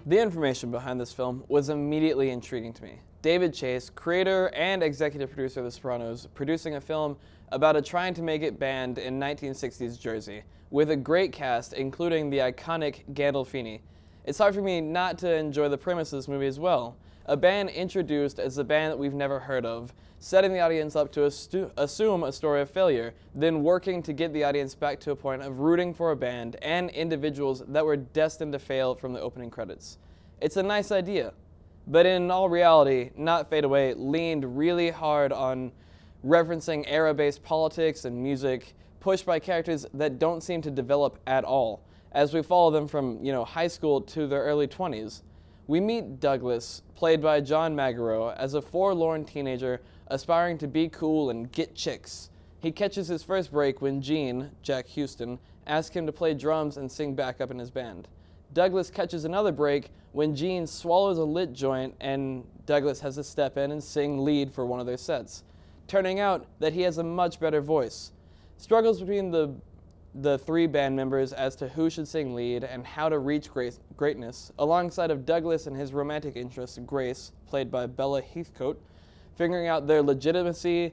The information behind this film was immediately intriguing to me. David Chase, creator and executive producer of The Sopranos, producing a film about a trying-to-make-it band in 1960s Jersey, with a great cast, including the iconic Gandolfini. It's hard for me not to enjoy the premise of this movie as well. A band introduced as a band that we've never heard of, setting the audience up to assume a story of failure, then working to get the audience back to a point of rooting for a band and individuals that were destined to fail from the opening credits. It's a nice idea, but in all reality, Not Fade Away leaned really hard on referencing era-based politics and music, pushed by characters that don't seem to develop at all, as we follow them from, high school to their early 20s. We meet Douglas, played by John Magaro, as a forlorn teenager aspiring to be cool and get chicks. He catches his first break when Gene, Jack Houston, asks him to play drums and sing backup in his band. Douglas catches another break when Gene swallows a lit joint and Douglas has to step in and sing lead for one of their sets, turning out that he has a much better voice. Struggles between the three band members as to who should sing lead and how to reach greatness, alongside of Douglas and his romantic interest, Grace, played by Bella Heathcote, figuring out their legitimacy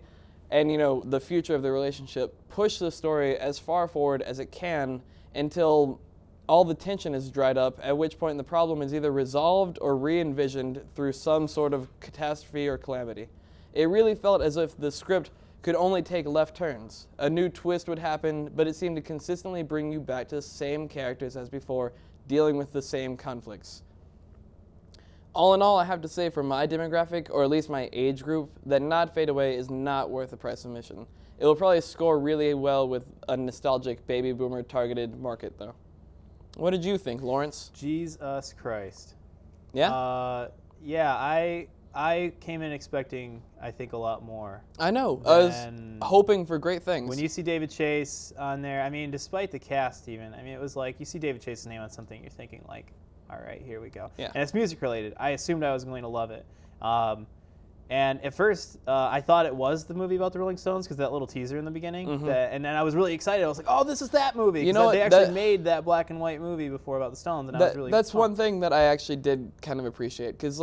and, the future of their relationship, push the story as far forward as it can until all the tension is dried up, at which point the problem is either resolved or re-envisioned through some sort of catastrophe or calamity. It really felt as if the script could only take left turns. A new twist would happen, but it seemed to consistently bring you back to the same characters as before, dealing with the same conflicts. All in all, I have to say for my demographic, or at least my age group, that Not Fade Away is not worth the price of admission. It will probably score really well with a nostalgic baby boomer targeted market though. What did you think, Lawrence? Jesus Christ. Yeah? I came in expecting, I think, a lot more. I know. I was hoping for great things. When you see David Chase on there, despite the cast even, it was like, you see David Chase's name on something, you're thinking like, all right, here we go. Yeah. And it's music related. I assumed I was going to love it. And at first, I thought it was the movie about the Rolling Stones because that little teaser in the beginning. Mm-hmm. And then I was really excited. I was like, oh, this is that movie. You know, they actually made that black and white movie before about the Stones, and I was really That's pumped. one thing that I actually did kind of appreciate because,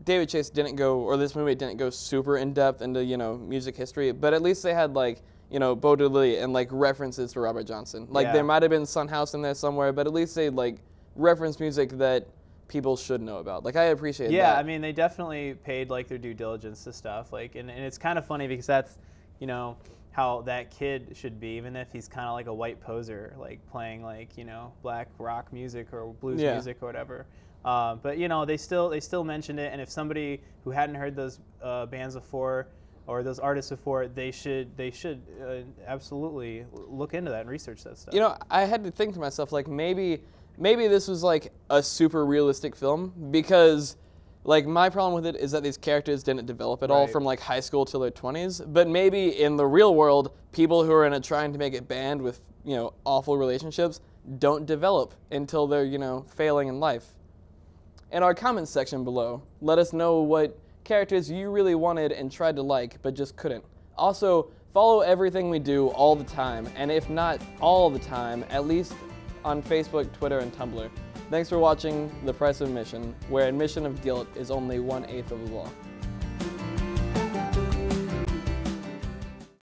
David Chase didn't go, or this movie didn't go super in depth into music history, but at least they had Bo Diddley and references to Robert Johnson. There might have been Son House in there somewhere, but at least they reference music that people should know about. I appreciate that. Yeah, they definitely paid their due diligence to stuff. And it's kind of funny because that's, how that kid should be, even if he's kind of like a white poser, playing black rock music or blues music or whatever. But they still mentioned it, and if somebody who hadn't heard those bands before or those artists before, they should absolutely look into that and research that stuff. I had to think to myself maybe this was a super realistic film because my problem with it is that these characters didn't develop at all from high school till their 20s. But maybe in the real world, people who are in a trying to make it band with awful relationships don't develop until they're failing in life. In our comments section below, let us know what characters you really wanted and tried to like but just couldn't. Also, follow everything we do all the time, and if not all the time, at least on Facebook, Twitter, and Tumblr. Thanks for watching The Price of Admission, where admission of guilt is only 1/8 of the law.